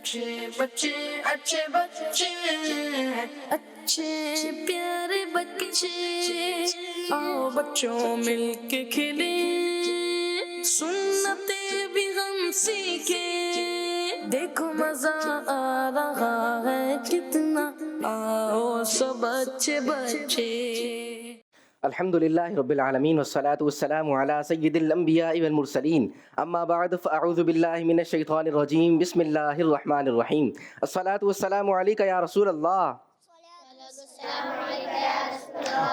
अच्छे बच्चे अच्छे बच्चे अच्छे प्यारे बच्चे आओ बच्चों मिलके खेले सुन्नते भी हम सीखे देखो मजा आ रहा है कितना आओ सब अच्छे बच्चे। अल्हम्दुलिल्लाहि रब्बिल आलमीन वस्सलातु वस्सलामु अला सय्यिदिल अंबियाइ वल मुरसलीन अम्मा बअद फ़अऊज़ु बिल्लाहि मिनश शैतानिर रजीम बिस्मिल्लाहिर रहमानिर रहीम अस्सलातु वस्सलामु अलैका या रसूल अल्लाह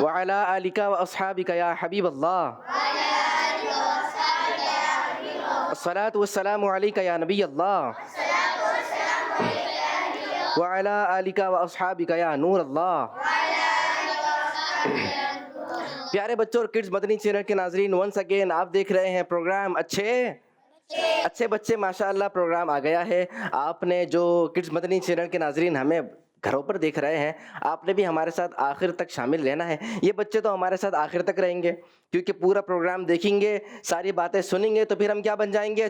व अला आलिका व अस्हाबिका या हबीब अल्लाह अस्सलातु वस्सलामु अलैका या नबी अल्लाह व अला आलिका व अस्हाबिका या नूर अल्लाह। प्यारे बच्चों और किड्स मदनी चैनल के नाजरीन, वंस अगेन आप देख रहे हैं प्रोग्राम अच्छे बच्चे। माशाअल्लाह प्रोग्राम आ गया है। आपने जो किड्स मदनी चैनल के नाजरीन हमें घरों पर देख रहे हैं, आपने भी हमारे साथ आखिर तक शामिल रहना है। ये बच्चे तो हमारे साथ आखिर तक रहेंगे क्योंकि पूरा प्रोग्राम देखेंगे, सारी बातें सुनेंगे, तो फिर हम क्या बन जाएंगे?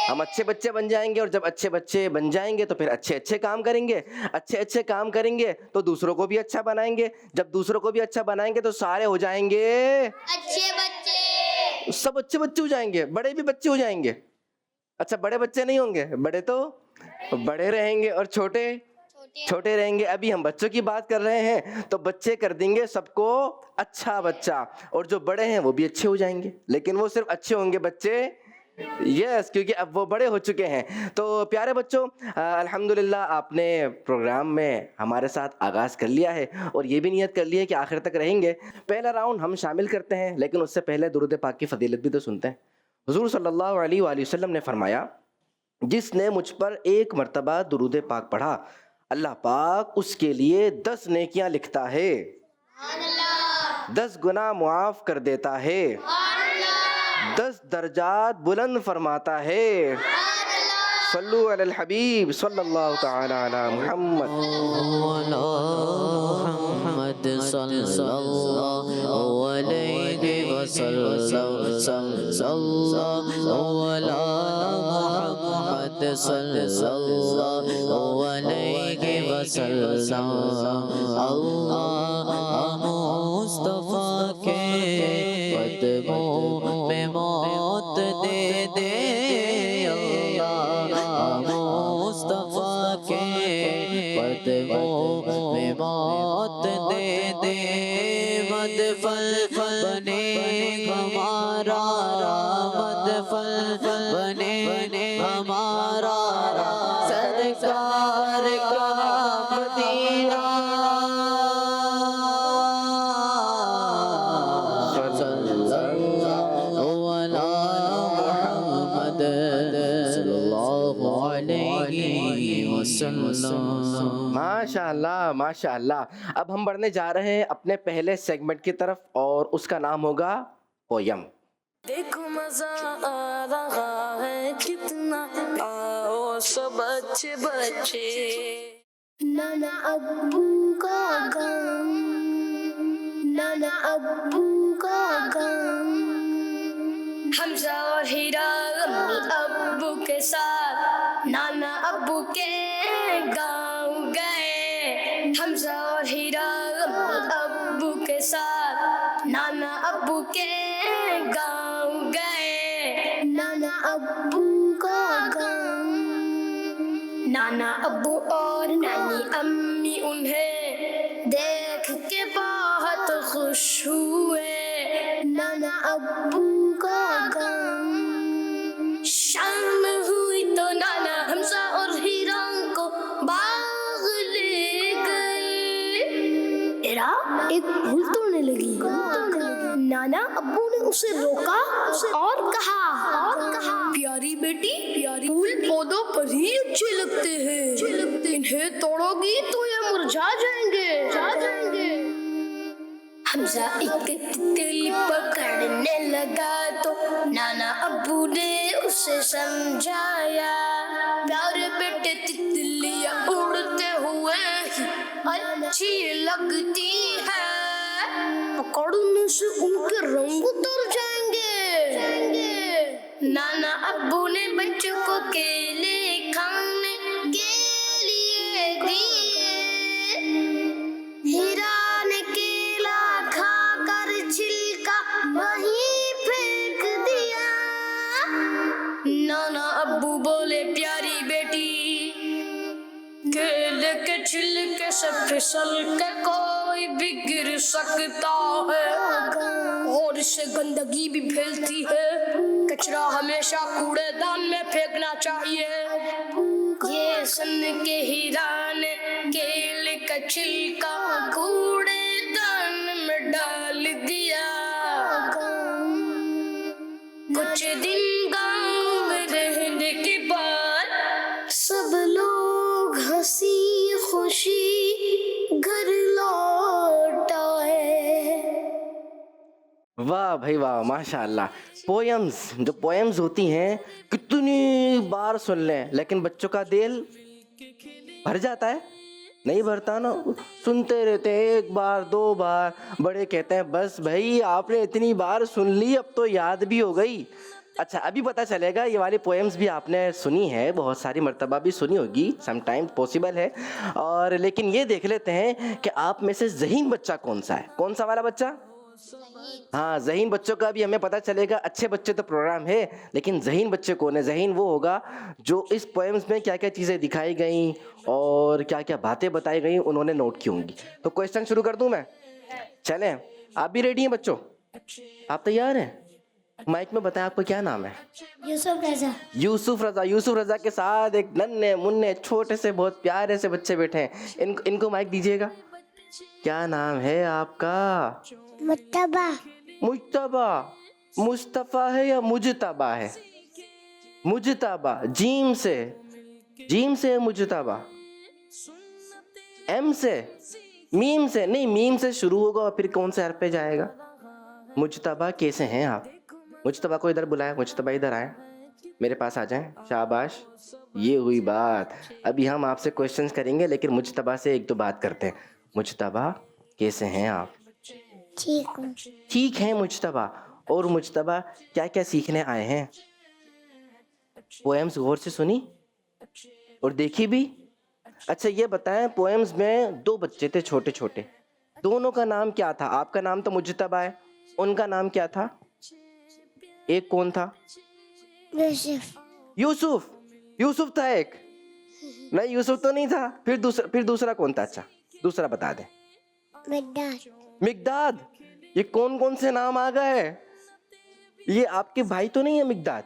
हम अच्छे बच्चे बन जाएंगे। और जब अच्छे बच्चे बन जाएंगे तो फिर अच्छे काम करेंगे। अच्छे काम करेंगे तो दूसरों को भी अच्छा बनाएंगे। जब दूसरों को भी अच्छा बनाएंगे तो सारे हो जाएंगे अच्छे बच्चे। सब अच्छे बच्चे हो जाएंगे, बड़े भी बच्चे हो जाएंगे। अच्छा, बड़े बच्चे नहीं होंगे, बड़े तो बड़े रहेंगे और छोटे रहेंगे। अभी हम बच्चों की बात कर रहे हैं तो बच्चे कर देंगे सबको अच्छा बच्चा, और जो बड़े हैं वो भी अच्छे हो जाएंगे। लेकिन वो सिर्फ अच्छे होंगे बच्चे, यस, क्योंकि अब वो बड़े हो चुके हैं। तो प्यारे बच्चों, अल्हम्दुलिल्लाह आपने प्रोग्राम में हमारे साथ आगाज़ कर लिया है और ये भी नियत कर लिया है कि आखिर तक रहेंगे। पहला राउंड हम शामिल करते हैं, लेकिन उससे पहले दुरूद पाक की फजीलत भी तो सुनते हैं। हुजूर सल्लल्लाहु अलैहि वसल्लम ने फरमाया, जिसने मुझ पर एक मर्तबा दुरूद पाक पढ़ा, अल्लाह पाक उसके लिए 10 नेकियां लिखता है, 10 गुनाह मुआफ कर देता है, 10 दर्जात बुलंद फरमाता है। सल्लु अलल हबीब सल्लल्लाहु तआला अला मुहम्मद सल्लल्लाहु अलैहि वसल्लम सल्लल्लाहु अला मुहम्मद सल्लल्लाहु अलैहि वसल्लम। अल्लाह मुस्तफा के कदमों में मौत दे दे, अल्लाह मुस्तफा के कदमों में मौत दे दे। मद फल बने हमारा, मद फल बने हमारा, सरकार का मदीना। माशाअल्लाह माशाअल्लाह। अब हम बढ़ने जा रहे हैं अपने पहले सेगमेंट की तरफ और उसका नाम होगा पोयम। देखो मजा आ रहा है कितना आओ सब अच्छे बच्चे। नाना अब्बू का गम, नाना अब्बू का गम। हमजा और हीरा अम्मी अब्बू के साथ नाना अब्बू के गाँव गए। हमजा और हीरा अम्मी अब्बू के साथ नाना अब्बू के गाँव गए। नाना अब्बू का गम, नाना अब्बू और नानी अम्मी उन्हें देख के बहुत खुश हुए। नाना अब्बू का गम। शाम हुई तो नाना हमजा और हीरा को बाग ले गए। इरा एक फूल तोड़ने लगी। नाना अब्बू ने उसे रोका और कहा, प्यारी बेटी, प्यारी फूल पौधों पर ही अच्छे लगते हैं, इन्हें तोड़ोगी तो ये मुरझा जाएंगे। हमजा एक तितली पकड़ने लगा तो नाना अब्बू ने उसे समझाया, प्यारे बेटे तितलियां उड़ते हुए अच्छी लगती है, पकड़ने से उनके रंग उतर जाएंगे। नाना अब्बू ने बच्चों को केले खाने के छिलके से फिसल के कोई भी गिर सकता है, और इससे गंदगी भी फैलती है। कचरा हमेशा कूड़ेदान में फेंकना चाहिए। ये सन के हीरा ने केले का छिलका कूड़ेदान में डाल दिया। कुछ दिन गांव में रहने के बाद सब लोग हंसी खुशी घर लौट आए। वाह भाई वाह, माशाल्लाह। पोएम्स, जो पोएम्स होती हैं कितनी बार सुन लें लेकिन बच्चों का दिल भर जाता है? नहीं भरता ना, सुनते रहते हैं, एक बार दो बार। बड़े कहते हैं बस भाई आपने इतनी बार सुन ली, अब तो याद भी हो गई। अच्छा, अभी पता चलेगा ये वाली पोएम्स भी आपने सुनी है, बहुत सारी मर्तबा भी सुनी होगी, समटाइम पॉसिबल है। और लेकिन ये देख लेते हैं कि आप में से ज़हीन बच्चा कौन सा है? कौन सा वाला बच्चा? हाँ, ज़हीन बच्चों का भी हमें पता चलेगा। अच्छे बच्चे तो प्रोग्राम है, लेकिन ज़हीन बच्चे कौन है? ज़हीन वो होगा जो इस पोएम्स में क्या क्या चीज़ें दिखाई गई और क्या क्या बातें बताई गई उन्होंने नोट की होंगी। तो क्वेश्चन शुरू कर दूं मैं? चलें, आप भी रेडी हैं बच्चों? आप तैयार हैं? माइक में बताएं आपका क्या नाम है? यूसुफ रजा। यूसुफ रजा। यूसुफ रजा के साथ एक नन्हे मुन्ने छोटे से बहुत प्यारे से बच्चे बैठे हैं। इनको माइक दीजिएगा। क्या नाम है आपका? मुत्तबा। मुज्तबा। मुस्तफा है या मुजतबा है? मुजतबा। जीम से है मुजतबा। एम से? मीम से नहीं, मीम से शुरू होगा और फिर कौन से हर्फ पे जाएगा? मुजतबा। कैसे हैं आप? मुजतबा को इधर बुलाएं। मुजतबा इधर आए, मेरे पास आ जाएं। शाबाश, ये हुई बात। अभी हम आपसे क्वेश्चंस करेंगे लेकिन मुजतबा से एक दो बात करते हैं। मुजतबा कैसे हैं आप? ठीक हूँ। ठीक है मुजतबा। और मुजतबा क्या क्या सीखने आए हैं? पोएम्स गौर से सुनी और देखी भी? अच्छा ये बताएं, पोएम्स में दो बच्चे थे छोटे छोटे, दोनों का नाम क्या था? आपका नाम तो मुजतबा है, उनका नाम क्या था? एक कौन था? यूसुफ। यूसुफ। यूसुफ था एक? नहीं, यूसुफ तो नहीं था। फिर दूसरा कौन था? अच्छा दूसरा बता दे। मिकदाद। मिकदाद। ये कौन कौन से नाम आ गए? ये आपके भाई तो नहीं है मिकदाद?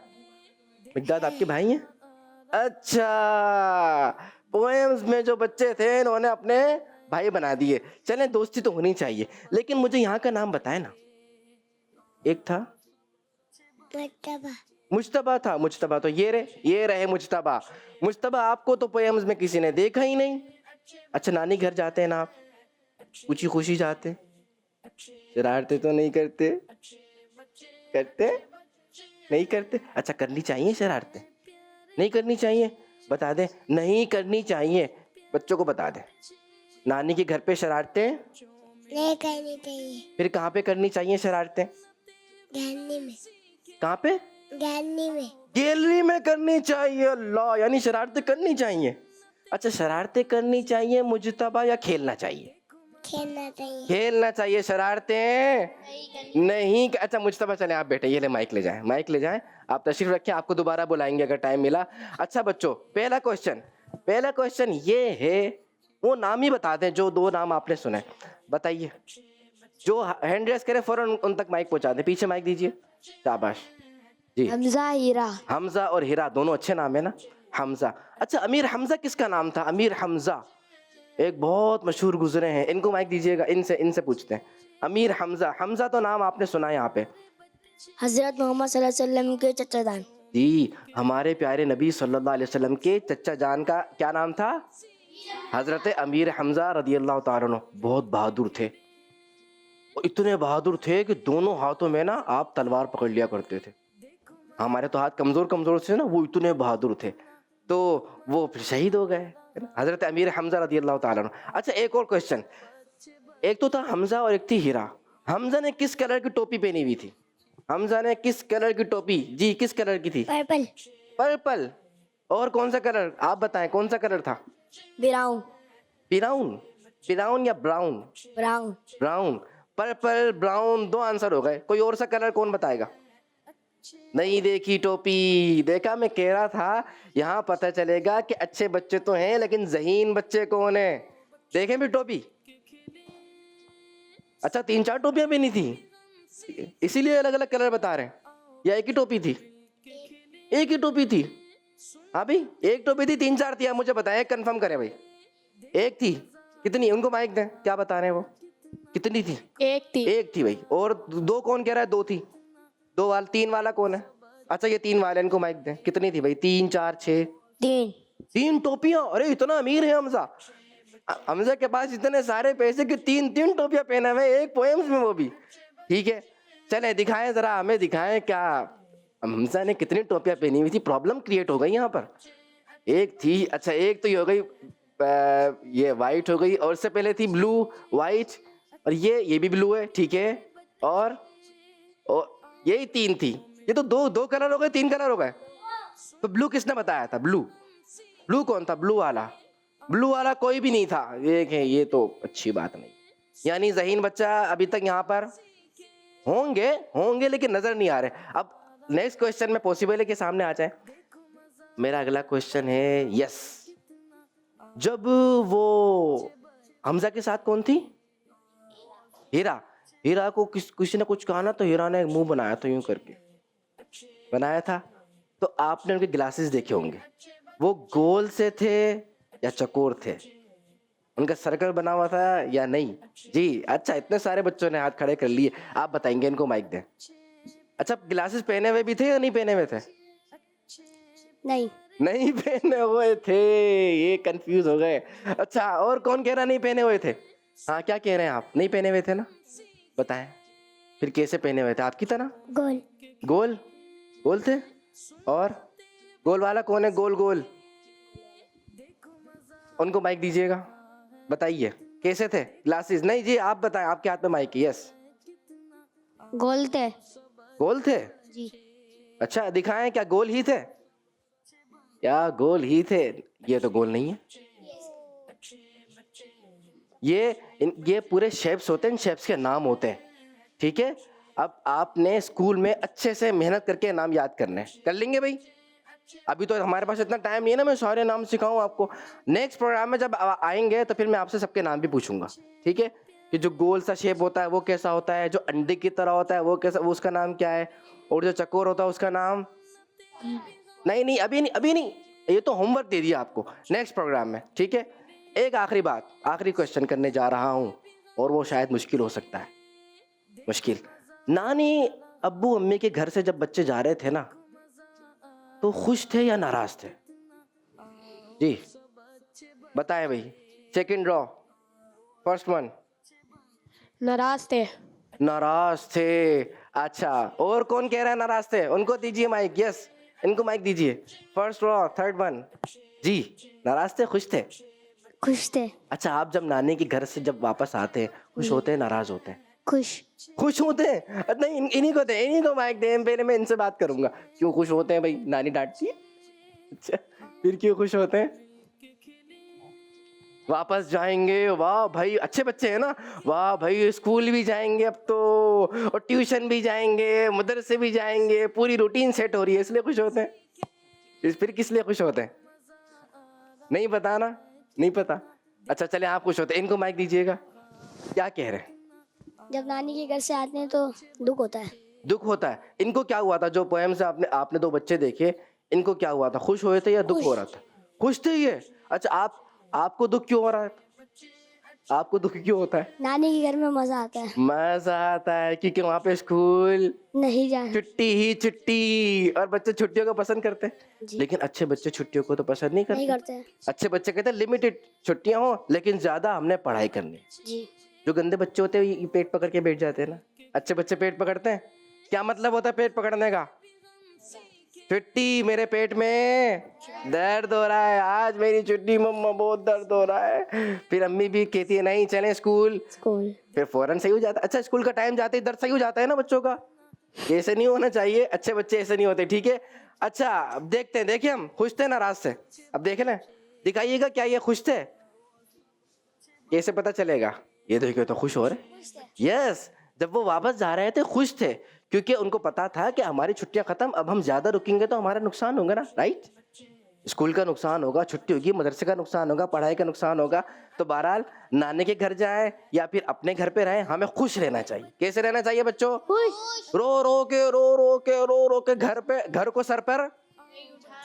मिकदाद आपके भाई हैं? अच्छा, पोएम्स में जो बच्चे थे इन्होंने अपने भाई बना दिए। चलें, दोस्ती तो होनी चाहिए, लेकिन मुझे यहाँ का नाम बताए ना। एक था मुत्तबा। मुज्तबा था। मुज्तबा तो ये रहे मुज्तबा। मुज्तबा आपको तो पोएम्स में किसी ने देखा ही नहीं। अच्छा, नानी घर जाते हैं ना आप? खुशी खुशी जाते? शरारते तो नहीं करते? करते? नहीं करते? अच्छा, करनी चाहिए शरारतें? नहीं करनी चाहिए? बता दे, नहीं करनी चाहिए। बच्चों को बता दे। नानी के घर पे शरारतें नहीं करनी चाहिए। फिर कहाँ पे करनी चाहिए शरारतें? गैलरी में। कहाँ पे? गैलरी में। गैलरी में करनी चाहिए। अल्लाह, यानी शरारतें करनी चाहिए। अच्छा, शरारतें करनी चाहिए मुजतबा या खेलना चाहिए? खेलना चाहिए। खेलना चाहिए। शरारतें नहीं। अच्छा मुजतबा, चले आप बैठे, ये ले माइक ले जाएं। माइक ले जाएं, आप तशरीफ रखें, आपको दोबारा बुलाएंगे अगर टाइम मिला। अच्छा बच्चों, पहला क्वेश्चन ये है, वो नाम ही बता दें जो दो नाम आपने सुने। बताइए, जो हैंड रेस करे फौरन उन तक माइक पहुंचा दें। पीछे माइक दीजिए। शाबाश जी। हमजा, हीरा। हमजा और हीरा दोनों अच्छे नाम है ना? हमजा। अच्छा, अमीर हमजा किसका नाम था? अमीर हमजा एक बहुत मशहूर गुजरे हैं। इनको माइक दीजिएगा, इनसे पूछते हैं। अमीर हमजा। हमजा तो नाम आपने सुना है यहाँ पे? हजरत मोहम्मद सल्लल्लाहु अलैहि वसल्लम के चचा जान जी, हमारे प्यारे नबी सल्लल्लाहु अलैहि वसल्लम के चचा जान का क्या नाम था? हजरत अमीर हमजा रदियल्लाहु ताला अन्हु। बहुत बहादुर थे, इतने बहादुर थे कि दोनों हाथों में ना आप तलवार पकड़ लिया करते थे। हमारे तो हाथ कमजोर थे ना, वो इतने बहादुर थे, तो वो फिर शहीद हो गए, हजरत अमीर हमजा रदियल्लाहु ताला अन्हु। अच्छा, एक और क्वेश्चन। एक तो था हमजा और एक थी हीरा। हमजा ने किस कलर की टोपी पहनी हुई थी? हमजा ने किस कलर की टोपी? जी, किस कलर की थी? पर्पल। पर्पल। और कौन सा कलर? आप बताएं, कौन सा कलर था? ब्राउन। ब्राउन या brown? Brown. Brown. Purple, brown, दो आंसर हो गए। कोई और सा कलर कौन बताएगा? नहीं देखी टोपी। देखा, मैं कह रहा था यहाँ पता चलेगा कि अच्छे बच्चे तो हैं लेकिन ज़हीन बच्चे कौन है। देखें भी टोपी। अच्छा, 3-4 टोपियां पहनी थी, इसीलिए अलग अलग कलर बता रहे हैं, या एक ही टोपी थी? एक ही टोपी थी। हाँ भाई, एक टोपी थी, 3-4 थी? आप मुझे बताएं, कंफर्म करें भाई। एक थी? कितनी? उनको माइक दें, क्या बता रहे हैं वो? कितनी थी? एक थी। एक थी भाई। और दो कौन कह रहा है? 2 थी। 2 वाला, 3 वाला कौन है? अच्छा, ये 3 वाले, इनको माइक दें। कितनी थी भाई? 3, 4, 6? 3। 3 टोपियां? अरे इतना अमीर है हमजा। हमजा के पास इतने सारे पैसे कि 3 टोपियां पहना हुए, एक पोएम्स में, वो भी। ठीक है, चले दिखाएं जरा, हमें दिखाएं क्या हमजा ने कितनी टोपियां पहनी हुई थी। प्रॉब्लम क्रिएट हो गई यहाँ पर। एक थी, अच्छा एक तो ये हो गई, ये वाइट हो गई, और उससे पहले थी ब्लू, वाइट, और ये भी ब्लू है। ठीक है, और यही 3 थी। ये तो दो कलर हो गए, 3 कलर हो गए। तो ब्लू किसने बताया था? ब्लू कौन था? ब्लू वाला कोई भी नहीं था। ये तो अच्छी बात नहीं। यानी ज़हीन बच्चा अभी तक यहाँ पर होंगे लेकिन नजर नहीं आ रहे। अब नेक्स्ट क्वेश्चन में पॉसिबल है कि सामने आ जाए। मेरा अगला क्वेश्चन है, यस, जब वो हमजा के साथ कौन थी? हीरा को किसी ने कुछ कहा ना, तो हीरा ने मुंह बनाया था, यूं करके बनाया था। तो आपने उनके ग्लासेस देखे होंगे, वो गोल से थे या चकोर थे? उनका सर्कल बना हुआ था या नहीं? जी, अच्छा, इतने सारे बच्चों ने हाथ खड़े कर लिए। आप बताएंगे, इनको माइक दें। अच्छा, ग्लासेस पहने हुए भी थे या नहीं पहने हुए थे? नहीं पहने हुए थे, ये कंफ्यूज हो गए। अच्छा, और कौन कह रहा नहीं पहने हुए थे? हाँ, क्या कह रहे हैं आप? नहीं पहने हुए थे ना? बताएं फिर कैसे पहने हुए थे? आपकी तरह गोल थे? और गोल वाला कौन है? गोल उनको माइक दीजिएगा, बताइए कैसे थे ग्लासेस? नहीं जी, आप बताएं, आपके हाथ में माइक है। यस, गोल थे जी। अच्छा, दिखाएं, क्या गोल ही थे? क्या गोल ही थे? ये तो गोल नहीं है। ये पूरे शेप्स होते हैं, इन शेप्स के नाम होते हैं। ठीक है, अब आपने स्कूल में अच्छे से मेहनत करके नाम याद करने हैं। कर लेंगे भाई? अभी तो हमारे पास इतना टाइम नहीं है ना मैं सारे नाम सिखाऊं आपको। नेक्स्ट प्रोग्राम में जब आएंगे तो फिर मैं आपसे सबके नाम भी पूछूंगा। ठीक है, कि जो गोल सा शेप होता है वो कैसा होता है, जो अंडे की तरह होता है वो कैसा, वो उसका नाम क्या है, और जो चकोर होता है उसका नाम? नहीं, अभी नहीं, ये तो होमवर्क दे दिया आपको नेक्स्ट प्रोग्राम में। ठीक है, एक आखिरी बात, आखिरी क्वेश्चन करने जा रहा हूँ, और वो शायद मुश्किल हो सकता है। मुश्किल, नानी अब्बू अम्मी के घर से जब बच्चे जा रहे थे ना, तो खुश थे या नाराज थे? जी बताएं भाई। Second draw, first one. नाराज थे। अच्छा, और कौन कह रहा है नाराज थे? उनको दीजिए माइक। यस, इनको माइक दीजिए। First draw, third one. जी, नाराज थे, खुश थे? अच्छा, आप जब नानी के घर से जब वापस आते हैं, खुश होते हैं, नाराज होते हैं? खुश होते हैं। नहीं, इन्हीं को माइक दें, पहले मैं इनसे बात करूंगा। क्यों खुश होते हैं भाई? नानी डांटती है? अच्छा, फिर क्यों खुश होते हैं? वापस जाएंगे, वाह भाई, अच्छे बच्चे हैं ना। वाह भाई, स्कूल भी जाएंगे अब तो, और ट्यूशन भी जाएंगे, मदरसे भी जाएंगे, पूरी रूटीन सेट हो रही है, इसलिए खुश होते हैं। फिर किस लिए खुश होते हैं? नहीं पता ना? नहीं पता? अच्छा, चले, आप खुश होते हैं। इनको माइक दीजिएगा। क्या कह रहे हैं? जब नानी के घर से आते हैं तो दुख होता है। इनको क्या हुआ था? जो पोएम से आपने 2 बच्चे देखे, इनको क्या हुआ था? खुश हुए थे या दुख हो रहा था? खुश थे ये। अच्छा, आपको दुख क्यों हो रहा है? आपको दुख क्यों होता है? नानी के घर में मजा आता है क्योंकि वहाँ पे स्कूल नहीं जाना। छुट्टी, और बच्चे छुट्टियों को पसंद करते हैं। लेकिन अच्छे बच्चे छुट्टियों को तो पसंद नहीं करते। अच्छे बच्चे कहते हैं लिमिटेड छुट्टियां हो, लेकिन ज्यादा हमने पढ़ाई करनी जी। जो गंदे बच्चे होते हैं ये पेट पकड़ के बैठ जाते हैं ना। अच्छे बच्चे पेट पकड़ते हैं। क्या मतलब होता है पेट पकड़ने का? छुट्टी, मेरे पेट में दर्द हो रहा है, आज मेरी छुट्टी मम्मा, बहुत दर्द हो रहा है। फिर अम्मी भी कहती है नहीं चले स्कूल, फिर फौरन सही हो जाता है। अच्छा, स्कूल का टाइम जाते ही दर्द सही हो जाता है ना बच्चों का। ऐसे नहीं होना चाहिए, अच्छे बच्चे ऐसे नहीं होते। ठीक है, अच्छा, अब देखते हैं, देखिए हम खुश थे नाराज से। अब देख लें, दिखाइएगा क्या ये खुश थे? कैसे पता चलेगा? ये देखिए तो खुश हो रहे। यस, जब वो वापस जा रहे थे खुश थे, क्योंकि उनको पता था कि हमारी छुट्टियां खत्म, अब हम ज्यादा रुकेंगे तो हमारा नुकसान होगा ना, राइट। स्कूल का नुकसान होगा, छुट्टी होगी, मदरसे का नुकसान होगा, पढ़ाई का नुकसान होगा। तो बहरहाल नानी के घर जाए या फिर अपने घर पे रहे, हमें खुश रहना चाहिए। कैसे रहना चाहिए बच्चों? रो रो के घर को सर पर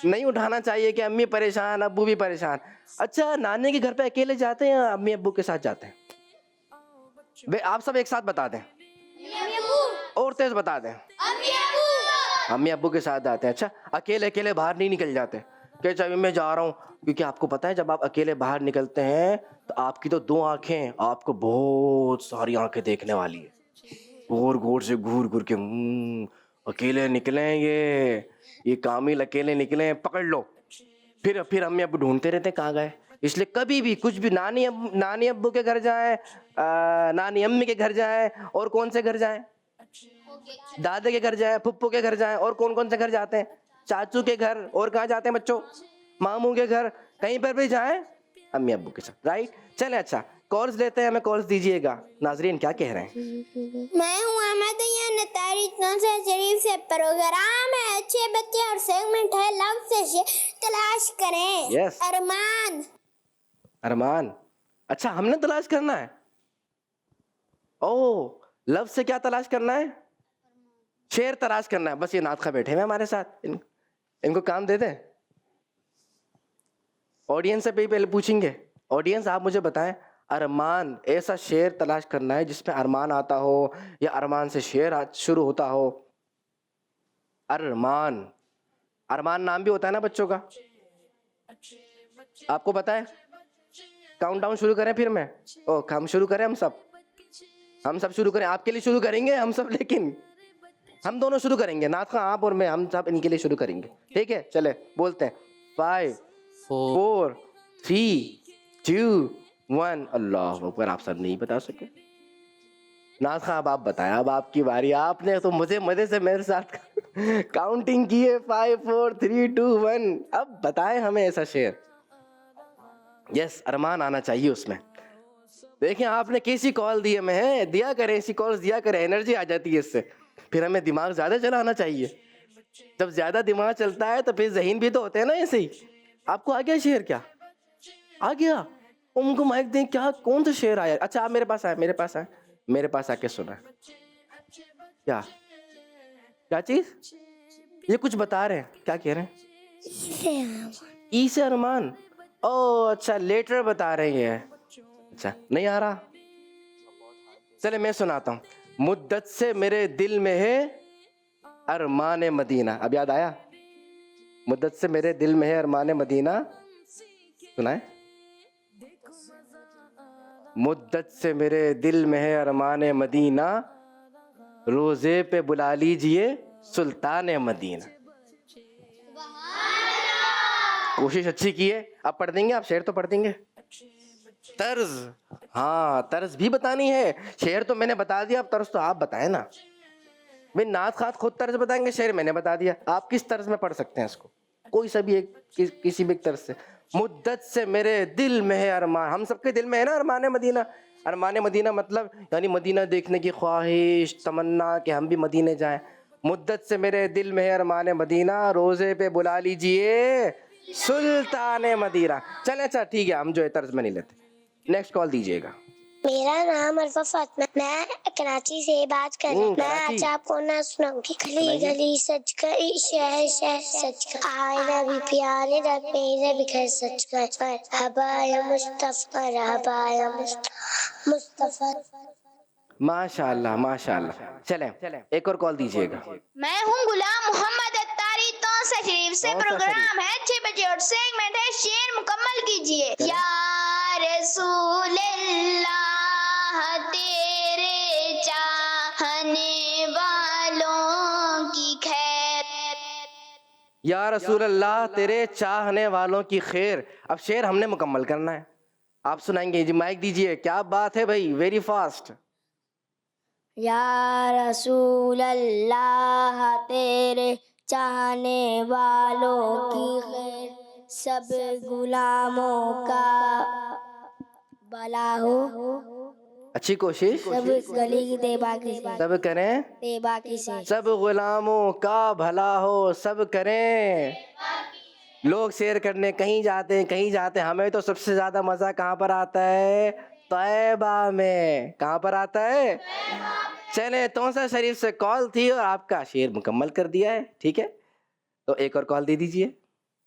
नहीं उठाना चाहिए कि अम्मी परेशान, अब्बू भी परेशान। अच्छा, नानी के घर पे अकेले जाते हैं या अम्मी अब्बू के साथ जाते हैं? वे आप सब एक साथ बता दें और तेज बता दें। अम्मी अब्बू के साथ जाते हैं। अच्छा, अकेले अकेले बाहर नहीं निकल जाते कि चल मैं जा रहा हूँ, क्योंकि आपको पता है जब आप अकेले बाहर निकलते हैं तो आपकी तो 2 आंखें आपको बहुत सारी आंखें देखने वाली है। घूर घूर से घूर घूर के अकेले निकले ये कामिल अकेले निकले, पकड़ लो। फिर अम्मी अब्बू ढूंढते रहते कहाँ गए। इसलिए कभी भी कुछ भी नानी अब्बू के घर जाए, नानी अम्मी के घर जाए, और कौन से घर जाए? दादे के घर जाए, फुप्पू के घर जाए, और कौन कौन से घर जाते हैं? चाचू के घर, और कहाँ जाते हैं बच्चों? मामू के घर। कहीं पर भी जाए अम्मी अब्बू के साथ, राइट। चले, अच्छा कॉल्स लेते हैं, हमें कॉल्स दीजिएगा। नाजरीन क्या कह रहे हैं? मैं हूँ अहमद नतारी शरीफ से। प्रोग्राम है अच्छे बच्चे और सेगमेंट है लव से तलाश करें। Yes. अरमान। अच्छा, हमने तलाश करना है। ओह, लव से क्या तलाश करना है? शेर तलाश करना है। बस ये नात खा बैठे हैं हमारे साथ, इनको काम दे दें। ऑडियंस से पहले पूछेंगे। ऑडियंस आप मुझे बताएं, अरमान ऐसा शेर तलाश करना है जिसमें अरमान आता हो या अरमान से शेर शुरू होता हो। अरमान नाम भी होता है ना बच्चों का, आपको पता है? काउंटडाउन शुरू करें फिर मैं? हम शुरू करें, हम सब शुरू करें। आपके लिए शुरू करेंगे हम सब, लेकिन हम दोनों शुरू करेंगे। नाथ खां आप और मैं, हम सब इनके लिए शुरू करेंगे, ठीक है? चले बोलते हैं 5 4 3 2 1। अल्लाह अकबर। आप सब नहीं बता सके। नाथ खां अब आप बताएं, अब आपकी बारी। आपने तो मजे से मेरे साथ काउंटिंग की है। 5 4 3 2 1। अब बताएं हमें ऐसा शेर। यस, अरमान आना चाहिए उसमें। देखें आपने कैसी कॉल दी है, मैं दिया करें ऐसी कॉल्स, दिया करें, एनर्जी आ जाती है इससे। फिर हमें दिमाग ज्यादा चलाना चाहिए। जब ज्यादा दिमाग चलता है तो फिर ज़हीन भी तो होते हैं ना ऐसे ही। आपको आ गया शेर? क्या आ गया? उनको माइक दें। क्या, कौन सा शेर आया? अच्छा, आप मेरे पास आके सुना। क्या चीज? ये कुछ बता रहे हैं, क्या कह रहे हैं? ई से अरमान। ओ अच्छा, लेटर बता रहे हैं। अच्छा, नहीं आ रहा? चले मैं सुनाता हूँ। मुद्दत से मेरे दिल में है अरमान मदीना। अब याद आया? मुद्दत से मेरे दिल में है अरमान मदीना। सुनाए? मुद्दत से मेरे दिल में है अरमान मदीना, रोजे पे बुला लीजिए सुल्तान मदीना। कोशिश अच्छी की है। अब पढ़ देंगे आप? शेर तो पढ़ देंगे। तर्ज, हाँ तर्ज भी बतानी है। शेर तो मैंने बता दिया, अब तर्ज तो आप बताएं ना। मैं नात खात खुद तर्ज बताएंगे, शेर मैंने बता दिया। आप किस तर्ज में पढ़ सकते हैं इसको? कोई सा भी एक, किसी भी एक तर्ज से। मुद्दत से मेरे दिल में है अरमान। हम सबके दिल में है ना अरमान मदीना। अरमान मदीना मतलब यानी मदीना देखने की ख्वाहिश, तमन्ना कि हम भी मदीने जाएं। मुद्दत से मेरे दिल में है अरमान मदीना, रोजे पे बुला लीजिए सुल्तान मदीना। चले, अच्छा ठीक है, हम जो है तर्ज में नहीं लेते। नेक्स्ट कॉल दीजिएगा। मेरा नाम अरफा फातिमा, मैं कराची से बात कर रही हूँ। मैं आज आपको ना सुनाऊंगी। गली गली सच गई, शहर शहर सच गई, आए नबी प्यारे रब मेरे भी घर सच गए। हबाया मुस्तफा, हबाया मुस्तफा। माशाल्लाह माशाल्लाह। चले एक और कॉल दीजिएगा। मैं हूँ गुलाम मोहम्मद अत्तारी तौसा शरीफ से। प्रोग्राम है 6 बजे और सेगमेंट है शेर मुकम्मल कीजिए। या रसूल अल्लाह, तेरे चाहने वालों की खैर। या रसूल अल्लाह, तेरे चाहने वालों की खैर। अब शेर हमने मुकम्मल करना है, आप सुनाएंगे जी। माइक दीजिए। क्या बात है भाई, वेरी फास्ट। या रसूल अल्लाह, तेरे चाहने वालों की खैर, सब गुलामों का भला हो। अच्छी कोशिश सब गली की बेबाकी से, सब करें, बेबाकी से। सब गुलामों का भला हो, सब करें। लोग शेयर करने कहीं जाते हैं, कहीं जाते हैं, हमें तो सबसे ज्यादा मजा कहाँ पर आता है? तैबा में। कहाँ पर आता है? चले, तौसा शरीफ से कॉल थी और आपका शेर मुकम्मल कर दिया है। ठीक है, तो एक और कॉल दे दीजिए।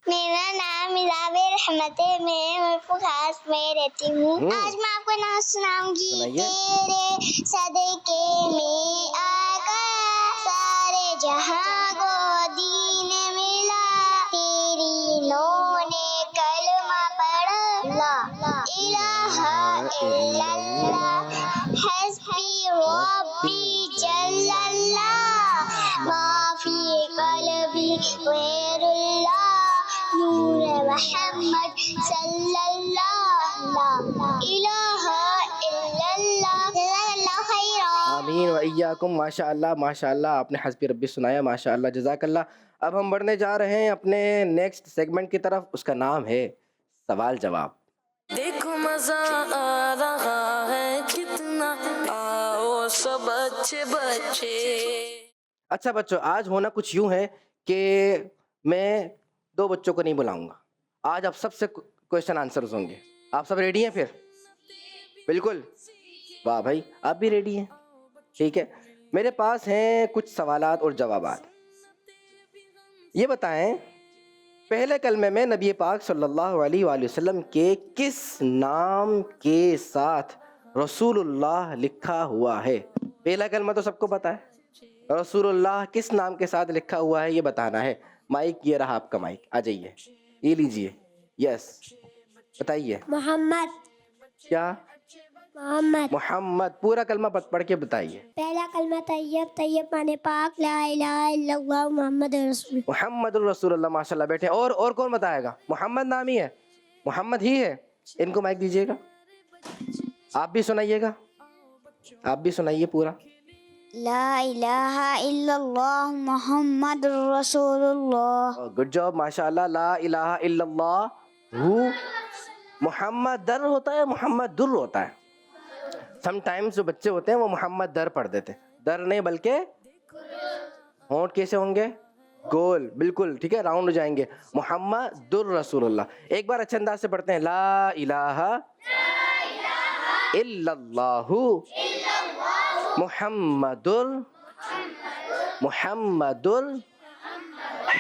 मेरा नाम मिलावे रहमत है, मैं मुल्क खास में रहती हूँ। आज मैं आपको नाम सुनाऊंगी। सुनाइए। तेरे सदके में आका सारे जहां को दीन मिला, तेरी नूने कलमा पढ़ा, ला इलाहा इल्लल्लाह हस्बी रब्बी जल्लल्लाह माफी कल्बी गैरुल्लाह नूर मोहम्मद सल्लल्लाहु ला इलाहा इल्लल्लाह जज़ाकल्लाहु खैरा। आमीन व इय्याकुम। माशाअल्लाह माशाअल्लाह, आपने हस्बी रब्बी सुनाया, माशाअल्लाह, जज़ाकल्लाह। अब हम बढ़ने जा रहे हैं अपने नेक्स्ट सेगमेंट की तरफ। उसका नाम है सवाल जवाब। देखो मजा आ रहा है कितना, आओ सब अच्छे बच्चे। अच्छा बच्चों, आज होना कुछ यूं है कि मैं दो बच्चों को नहीं बुलाऊंगा। आज आप सबसे क्वेश्चन आंसर्स होंगे। आप सब रेडी हैं? फिर बिल्कुल, वाह भाई, आप भी रेडी हैं? ठीक है, मेरे पास हैं कुछ सवालात और जवाबात। ये बताएं, पहले कलमे में नबी पाक सल्लल्लाहु अलैहि वसल्लम के किस नाम के साथ रसूलुल्लाह लिखा हुआ है? पहला कलमा तो सबको पता है, रसूलुल्लाह किस नाम के साथ लिखा हुआ है ये बताना है। माइक ये रहा आपका माइक, आ जाइए, ये लीजिए। यस, बताइए। मोहम्मद। क्या? मोहम्मद। मोहम्मद। पूरा कलमा पढ़ के बताइए। पहला कलमा तैयब, तैयब माने पाक, ला इलाहा इल्लल्लाह मोहम्मद रसूल। मोहम्मद रसूलुल्लाह, माशाल्लाह। बैठे। और कौन बताएगा? मोहम्मद नाम ही है, मोहम्मद ही है। इनको माइक दीजिएगा, आप भी सुनाइएगा, आप भी सुनाइए पूरा। ला इलाहा इल्लल्लाह मोहम्मद रसूलुल्लाह। गुड जॉब, माशाल्लाह। ला इलाहा इल्लल्लाह हु मोहम्मद दर होता है, मोहम्मद दुर होता है। समटाइम्स जो बच्चे होते हैं वो मोहम्मद दर पढ़ देते, दर नहीं बल्कि होंठ कैसे होंगे? गोल, बिल्कुल ठीक है, राउंड हो जाएंगे। मोहम्मद दुर रसूलुल्लाह। एक बार अच्छे अंदाज से पढ़ते हैं। ला इलाहा इल्लल्लाहु मुहम्मदुर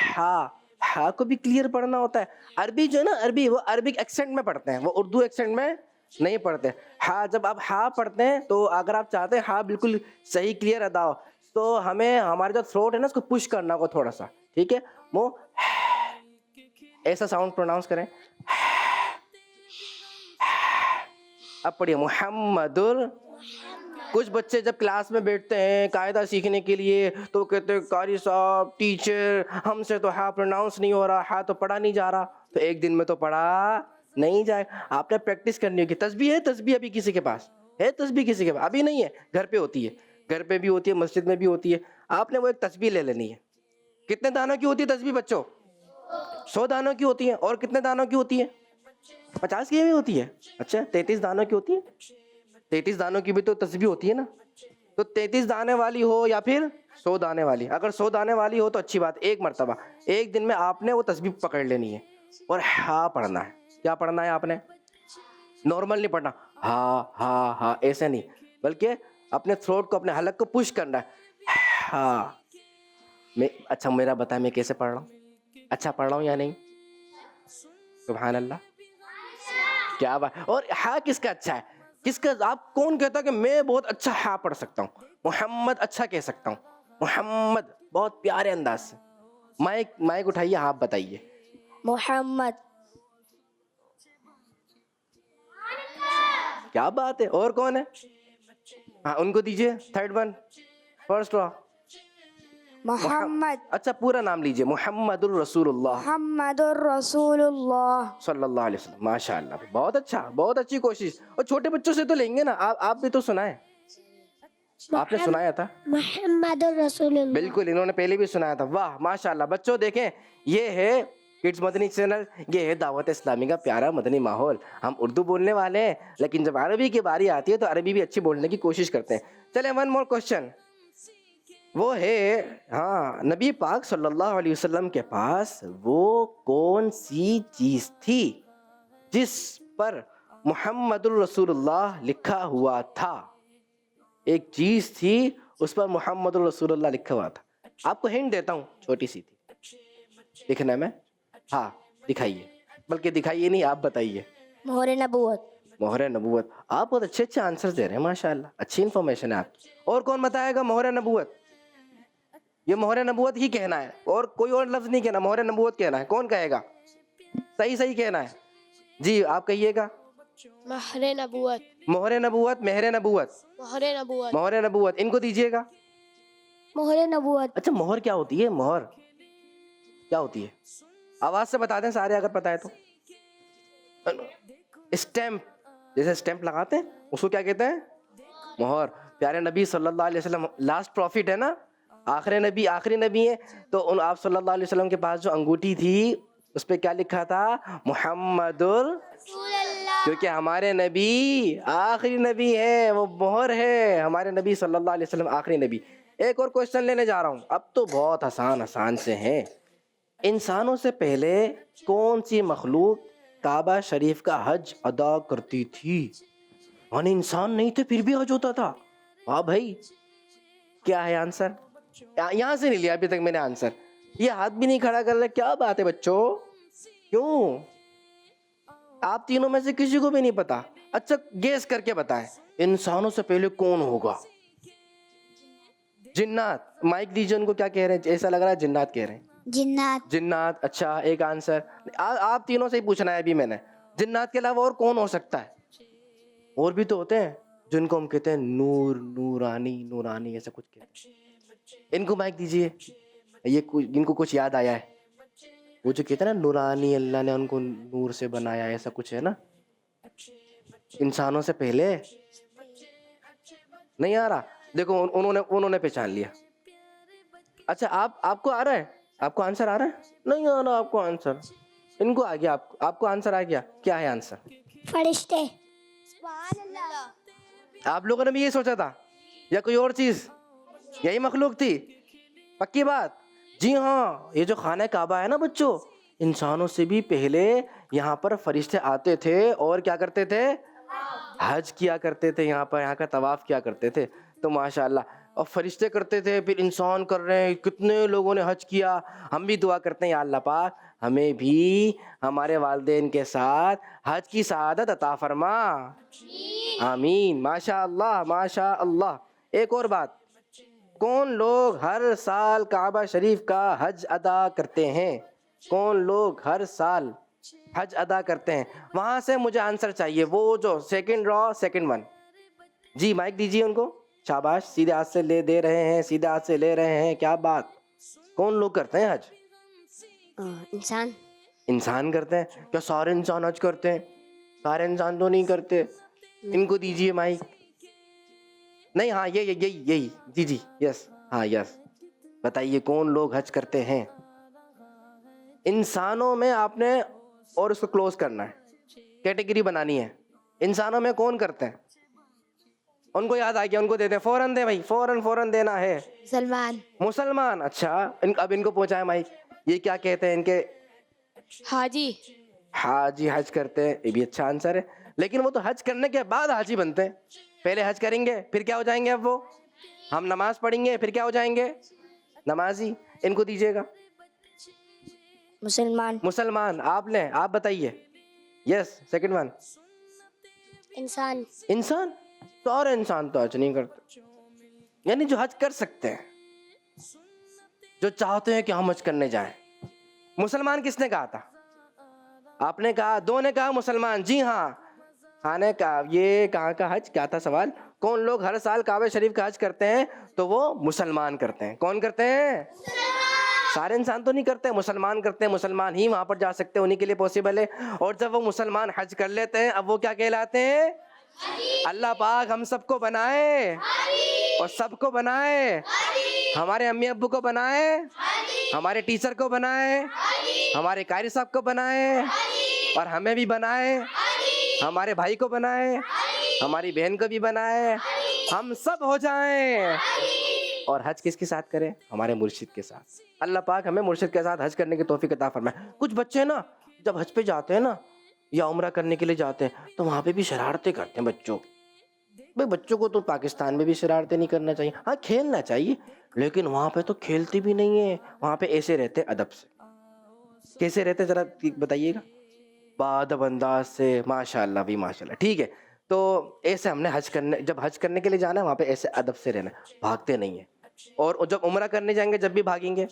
हा को भी क्लियर पढ़ना होता है। अरबी जो है ना, अरबी वो अरबिक एक्सेंट में पढ़ते हैं, वो उर्दू एक्सेंट में नहीं पढ़ते। हा, जब आप हा पढ़ते हैं तो अगर आप चाहते हैं हा बिल्कुल सही क्लियर अदा हो तो हमें हमारा जो थ्रोट है ना उसको पुश करना होगा थोड़ा सा। ठीक है, वो ऐसा साउंड प्रोनाउंस करें। अब पढ़िए मुहम्मदुर। कुछ बच्चे जब क्लास में बैठते हैं कायदा सीखने के लिए तो कहते हैं कारी साहब, टीचर, हमसे तो हा प्रोनाउंस नहीं हो रहा, हा तो पढ़ा नहीं जा रहा। तो एक दिन में तो पढ़ा नहीं जाए, आपने प्रैक्टिस करनी होगी। तस्बीह है? तस्बीह अभी किसी के पास है? तस्बीह किसी के पास अभी नहीं है? घर पे होती है, घर पे भी होती है, मस्जिद में भी होती है। आपने वो एक तस्बीह ले लेनी है। कितने दानों की होती है तस्बीह बच्चों? 100 दानों की होती है। और कितने दानों की होती है? 50 की भी होती है। अच्छा, 33 दानों की होती है। 33 दानों की भी तो तस्बीह होती है ना। तो 33 दाने वाली हो या फिर 100 दाने वाली। अगर 100 दाने वाली हो तो अच्छी बात, एक मर्तबा एक दिन में आपने वो तस्बीह पकड़ लेनी है और हा पढ़ना है। क्या पढ़ना है आपने? नॉर्मल नहीं पढ़ना, हा हा हा ऐसे नहीं, बल्कि अपने थ्रोट को, अपने हलक को पुश करना है। हा मैं, अच्छा मेरा बता मैं कैसे पढ़ रहा हूँ? अच्छा पढ़ रहा हूँ या नहीं? सुभान अल्लाह, क्या बात। और हा किसका अच्छा है? किसका? आप कौन कहता है कि मैं बहुत अच्छा हा पढ़ सकता हूँ? मोहम्मद अच्छा कह सकता हूँ, मोहम्मद बहुत प्यारे अंदाज से। माइक उठाइए, आप बताइए। मोहम्मद। क्या बात है। और कौन है? हाँ उनको दीजिए। Third one, first row. Mohammad. अच्छा पूरा नाम लीजिए। मुहम्मदुर रसूलुल्लाह। मोहम्मदुर रसूलुल्लाह सल्लल्लाहु अलैहि वसल्लम। माशाअल्लाह, बहुत अच्छा, बहुत अच्छी कोशिश। और छोटे बच्चों से तो लेंगे ना। आप भी तो सुनाए, आपने सुनाया था मोहम्मद रसूलुल्लाह। बिल्कुल, इन्होंने पहले भी सुनाया था। वाह माशाअल्लाह। बच्चों देखें, ये है किड्स मदनी चैनल, ये है दावत इस्लामी का प्यारा मदनी माहौल। हम उर्दू बोलने वाले हैं, लेकिन जब अरबी की बारी आती है तो अरबी भी अच्छी बोलने की कोशिश करते हैं। चले वन मोर क्वेश्चन, वो है हाँ, नबी पाक सल्लल्लाहु अलैहि वसल्लम के पास वो कौन सी चीज़ थी जिस पर मुहम्मदुर रसूलुल्लाह लिखा हुआ था? एक चीज़ थी उस पर मुहम्मदुर रसूलुल्लाह लिखा हुआ था। आपको हिंट देता हूँ, छोटी सी थी, लिखना में, हाँ दिखाइए, बल्कि दिखाइए नहीं, आप बताइए। मोहरे नबूवत। मोहर नबूवत। आप बहुत अच्छे अच्छे आंसर्स दे रहे हैं माशाल्लाह, अच्छी इन्फॉर्मेशन है आपकी। और कौन बताएगा मोहर नबूवत? ये मोहर नबूवत ही कहना है और कोई और लफ्ज नहीं कहना, मोहर नबूवत कहना है। कौन कहेगा? सही सही कहना है जी, आप कहिएगा। महरे नबूवत। मोहर नबूवत, मेहर नबूवत, महरे नबूवत। मोहर नबूवत, इनको दीजिएगा। मोहरे नबूवत। अच्छा, मोहर क्या होती है? मोहर क्या होती है? आवाज से बता दें सारे, अगर पता है तो। स्टैम्प, जैसे स्टैम्प लगाते हैं उसको क्या कहते हैं? मोहर। प्यारे नबी सल्लल्लाहु अलैहि वसल्लम लास्ट प्रॉफिट है ना, आखिरी नबी है, तो उन आप सल्लल्लाहु अलैहि वसल्लम के पास जो अंगूठी थी उस पे क्या लिखा था? मुहम्मदुर, क्योंकि हमारे नबी आखिरी नबी है, वो मोहर है, हमारे नबी सल्लल्लाहु अलैहि वसल्लम आखिरी नबी। एक और क्वेश्चन लेने जा रहा हूँ, अब तो बहुत आसान से हैं। इंसानों से पहले कौन सी मखलूक काबा शरीफ का हज अदा करती थी? यानी इंसान नहीं थे फिर भी हज होता था। वाह भाई, क्या है आंसर? यहाँ से नहीं लिया अभी तक मैंने आंसर, ये हाथ भी नहीं खड़ा कर रहे, क्या बात है बच्चों? क्यों? आप तीनों में से किसी को भी नहीं पता? अच्छा गेस करके बताएं, इंसानों से पहले कौन होगा? जिन्नात। माइक दीजिए उनको, क्या कह रहे हैं? ऐसा लग रहा है जिन्नात कह रहे हैं। जिन्नात। जिन्नात, अच्छा एक आंसर। आप तीनों से ही पूछना है अभी मैंने। जिन्नात के अलावा और कौन हो सकता है? और भी तो होते हैं जिनको हम कहते हैं नूर, नूरानी ऐसा कुछ कहते हैं। इनको माइक दीजिए, ये इनको कुछ याद आया है? वो जो कहते हैं ना नूरानी, अल्लाह ने उनको नूर से बनाया, ऐसा कुछ है ना? इंसानों से पहले नहीं आ रहा, देखो उन्होंने पहचान लिया। अच्छा आपको आ रहा है? आपको आंसर आ रहा है? नहीं आ रहा आपको आंसर, इनको आ गया। आपको आंसर आ गया? क्या है आंसर? फरिश्ते। आप लोगों ने भी ये सोचा था या कोई और चीज? यही मखलूक थी? पक्की बात? जी हाँ, ये जो खाना काबा है ना बच्चों, इंसानों से भी पहले यहाँ पर फरिश्ते आते थे और क्या करते थे? हज किया करते थे, यहाँ पर, यहाँ का तवाफ किया करते थे। तो माशाल्लाह, और फरिश्ते करते थे, फिर इंसान कर रहे हैं, कितने लोगों ने हज किया। हम भी दुआ करते हैं या अल्लाह पाक हमें भी हमारे वालिदैन के साथ हज की सआदत अता फरमा, आमीन। माशाअल्लाह माशाअल्लाह। एक और बात, कौन लोग हर साल काबा शरीफ का हज अदा करते हैं? कौन लोग हर साल हज अदा करते हैं? वहां से मुझे आंसर चाहिए, वो जो सेकंड रॉ, सेकंड वन। जी माइक दीजिए उनको, शाबाश, सीधे हाथ से ले दे रहे हैं, सीधे हाथ से ले रहे हैं, क्या बात। कौन लोग करते हैं हज? इंसान करते हैं? क्या सारे इंसान हज करते हैं? सारे इंसान तो नहीं करते। इनको दीजिए माइक। नहीं, हाँ यही जी यस, हाँ यस। बताइए कौन लोग हज करते हैं इंसानों में? आपने और उसको क्लोज करना है, कैटेगरी बनानी है। इंसानों में कौन करते हैं? उनको याद आ गया, उनको दे दे, फौरन दे भाई, फौरन देना है। मुसलमान। अच्छा अब इनको पहुंचाए माइक। ये क्या कहते हैं इनके? हाजी हज करते हैं, ये भी अच्छा आंसर है, लेकिन वो तो हज करने के बाद हाजी बनते हैं। पहले हज करेंगे फिर क्या हो जाएंगे? अब वो हम नमाज पढ़ेंगे फिर क्या हो जाएंगे? नमाजी। इनको दीजिएगा। मुसलमान। आप लें, आप बताइए। Yes, second one. इंसान। सारे इंसान तो हज नहीं करते, यानी जो हज कर सकते हैं, जो चाहते हैं कि हम हज करने जाएं। मुसलमान किसने कहा था? आपने कहा, दो ने कहा मुसलमान। जी हाँ, खाने का ये कहाँ का हज? क्या था सवाल? कौन लोग हर साल काबा शरीफ का हज करते हैं? तो वो मुसलमान करते हैं। कौन करते हैं? सारे इंसान तो नहीं करते, मुसलमान करते हैं। मुसलमान ही वहां पर जा सकते हैं, उन्हीं के लिए पॉसिबल है। और जब वो मुसलमान हज कर लेते हैं, अब वो क्या कहलाते हैं? अल्लाह पाक हम सबको बनाए और सबको बनाए, हमारे अम्मी अब्बू को बनाए, हमारे टीचर को बनाए, हमारे कारी साहब को बनाए और हमें भी बनाए, हमारे भाई को बनाए, हमारी बहन को भी बनाए, हम सब हो जाएं। और हज किसके साथ करें? हमारे मुर्शिद के साथ। अल्लाह पाक हमें मुर्शिद के साथ हज करने की तौफीक अता फरमाए। कुछ बच्चे ना जब हज पे जाते हैं ना या उम्रा करने के लिए जाते हैं तो वहाँ पे भी शरारतें करते हैं बच्चों। भाई बच्चों को तो पाकिस्तान में भी शरारतें नहीं करना चाहिए, हाँ खेलना चाहिए, लेकिन वहाँ पे तो खेलते भी नहीं है, वहाँ पे ऐसे रहते अदब से। कैसे रहते जरा बताइएगा? बादब अंदाज से, माशाल्लाह भी माशाल्लाह। ठीक है, तो ऐसे हमने हज करने, जब हज करने के लिए जाना है वहाँ पे ऐसे अदब से रहना, भागते नहीं है। और जब उम्रा करने जाएंगे जब भी भागेंगे,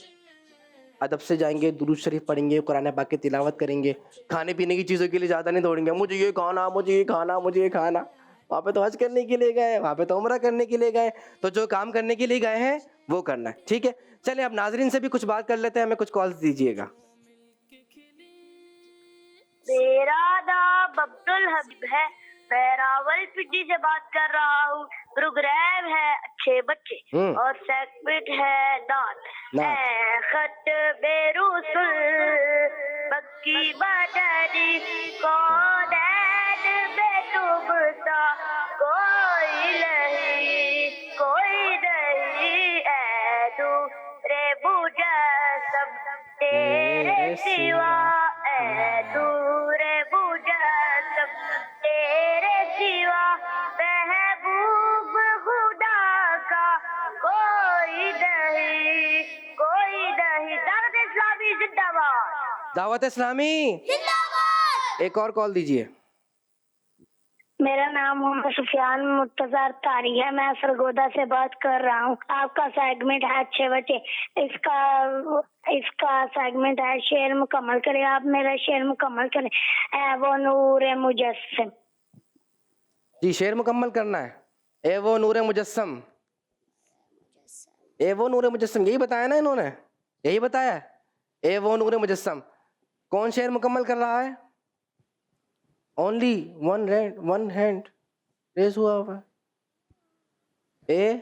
अदब से जाएंगे, दुरूद शरीफ पढ़ेंगे, कुरान पाक की तिलावत करेंगे, खाने पीने की चीज़ों के लिए ज़्यादा नहीं दौड़ेंगे, मुझे ये खाना, मुझे ये खाना, मुझे ये खाना। वहाँ पे तो हज करने के लिए गए, वहाँ पे तो उम्रा करने के लिए गए, तो जो काम करने के लिए गए हैं वो करना है। ठीक है, चलिए अब नाजरीन से भी कुछ बात कर लेते हैं, हमें कुछ कॉल्स दीजिएगा। मेरा नाम अब्दुल हबीब है, मैं रावलपिंडी से बात कर रहा हूँ। प्रोग्राम है अच्छे बच्चे और सेगमेंट है नात। खत बेरुसुल बक्की बदनी कौदैन बेतुबता कोई नहीं ऐदू रे मुजस्सम तेरे सिवा ऐदू रे मुजस्सम तेरे सिवा महबूब खुदा का कोई नहीं, कोई नहीं। दावत इस्लामी जिंदाबाद, दावत इस्लामी जिंदाबाद। एक और कॉल दीजिए। मेरा नाम मोहम्मद सुफियान मुर्तजा तारी है, मैं सरगोदा से बात कर रहा हूँ। आपका सेगमेंट है अच्छे बच्चे, इसका सेगमेंट है शेर मुकम्मल करें। आप मेरा शेर मुकम्मल करें। ए वो नूर मुजस्सम। जी शेर मुकम्मल करना है। ए वो नूर मुजस्सम, ए वो नूर मुजस्सम, यही बताया ना इन्होंने, यही बताया। ए वो नूर मुजस्सम, कौन शेर मुकम्मल कर रहा है? ओनली वन हैंड रेस हुआ हुआ है। ए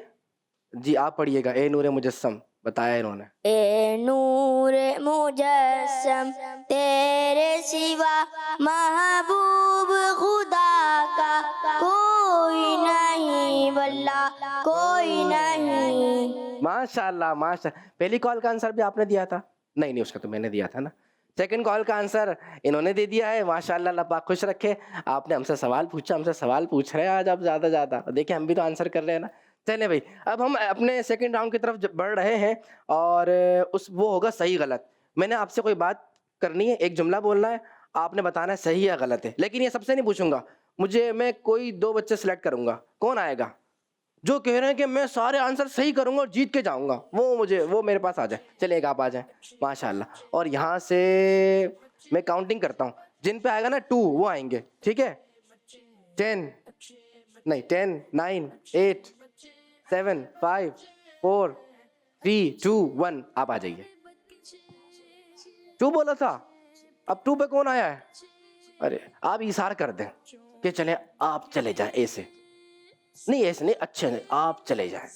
जी आप पढ़िएगा। ए नूर मुजस्सम बताया इन्होंने। ए नूर मुजस्सम तेरे सिवा महबूब खुदा का कोई नहीं, वल्लाह कोई नहीं। माशाल्लाह माशाल्लाह। पहली कॉल का आंसर भी आपने दिया था? नहीं उसका तो मैंने दिया था ना। सेकंड कॉल का आंसर इन्होंने दे दिया है। माशाल्लाह, अल्लाह पाक खुश रखे। आपने हमसे सवाल पूछा, हमसे सवाल पूछ रहे हैं आज आप ज़्यादा। देखिए हम भी तो आंसर कर रहे हैं ना। चलिए भाई, अब हम अपने सेकंड राउंड की तरफ बढ़ रहे हैं और वो होगा सही गलत। मैंने आपसे कोई बात करनी है, एक जुमला बोलना है, आपने बताना है सही या गलत है। लेकिन ये सबसे नहीं पूछूंगा, मैं कोई 2 बच्चे सिलेक्ट करूंगा। कौन आएगा जो कह रहे हैं कि मैं सारे आंसर सही करूंगा और जीत के जाऊंगा, वो मेरे पास आ जाए। चलिए एक आप आ जाएं माशाल्लाह। और यहाँ से मैं काउंटिंग करता हूँ, जिन पे आएगा ना 2 वो आएंगे। ठीक है, 10 9 8 7 5 4 3 2 1 आप आ जाइए। 2 बोला था, अब 2 पे कौन आया है? अरे आप इशारा कर दें कि चले आप चले जाएं, ऐसे नहीं, अच्छे नहीं, आप चले जाएं।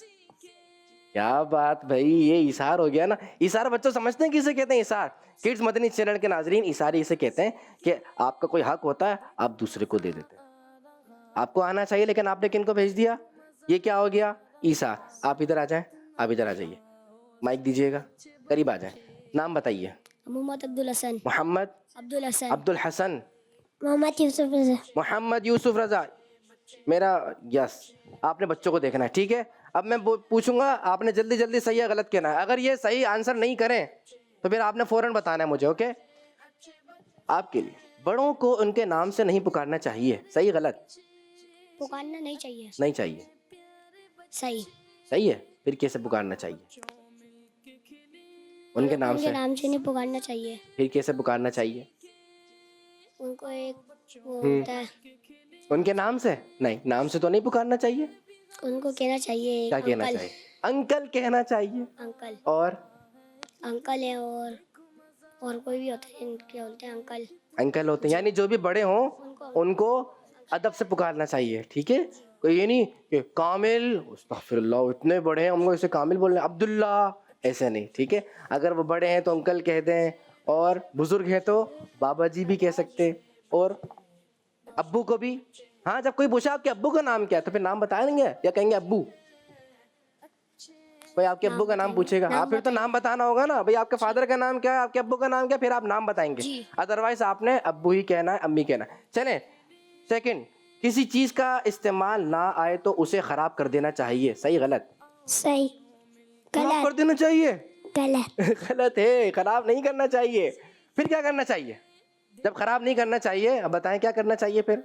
क्या बात भाई, ये इशार हो गया ना। इशार बच्चों समझते हैं किसे कहते हैं? इशार। किड्स मदनी चैनल के नाजरीन, इशारे इसे कहते हैं कि आपका कोई हक होता है आप दूसरे को दे देते हैं। आपको आना चाहिए लेकिन आपने किन को भेज दिया? ये क्या हो गया? ईसा। आप इधर आ जाएं, आप इधर आ जाइए, माइक दीजिएगा, करीब आ जाएं। नाम बताइए। मोहम्मद अब्दुल हसन। मोहम्मद अब्दुल हसन। मोहम्मद यूसुफ रजा। मेरा यस। आपने बच्चों को देखना है, ठीक है। अब मैं पूछूंगा, आपने जल्दी सही या गलत कहना है। अगर ये सही आंसर नहीं करें तो फिर आपने फौरन बताना है मुझे, ओके। आपके लिए बड़ों को उनके नाम से नहीं पुकारना चाहिए, सही गलत? पुकारना नहीं चाहिए। नहीं चाहिए, सही है। फिर कैसे पुकारना चाहिए? उनके नाम से नहीं पुकारना चाहिए। फिर कैसे पुकारना चाहिए? उनको एक वो होता है, उनके नाम से नहीं, नाम से तो नहीं पुकारना चाहिए। उनको कहना चाहिए क्या कहना चाहिए? अंकल कहना चाहिए। अंकल और अंकल है और कोई भी होता है, क्या बोलते हैं, अंकल होते हैं। यानी जो भी बड़े हों उनको अदब से पुकारना चाहिए, ठीक है। कोई ये नहीं कि कामिल, अस्तगफिरुल्लाह, इतने बड़े हैं उनको ऐसे कामिल बोलना, अब्दुल्ला, ऐसे नहीं, ठीक है। अगर वो बड़े हैं तो अंकल कह दें और बुजुर्ग है तो बाबा जी भी कह सकते हैं, और अब्बू को भी। हाँ, जब कोई पूछा आपके अब्बू का नाम क्या है तो फिर नाम बताएंगे या कहेंगे अब्बू? भाई आपके अब्बू का नाम पूछेगा, हाँ फिर तो नाम बताना होगा ना, भाई आपके फादर का नाम क्या है, आपके अब्बू का नाम क्या है, फिर आप नाम बताएंगे, अदरवाइज आपने अब्बू ही कहना है, अम्मी कहना है। चले सेकंड, किसी चीज का इस्तेमाल ना आए तो उसे खराब कर देना चाहिए, सही गलत? सही। खराब कर देना चाहिए? गलत। गलत है, खराब नहीं करना चाहिए। फिर क्या करना चाहिए? जब खराब नहीं करना चाहिए, अब बताएं क्या करना चाहिए फिर?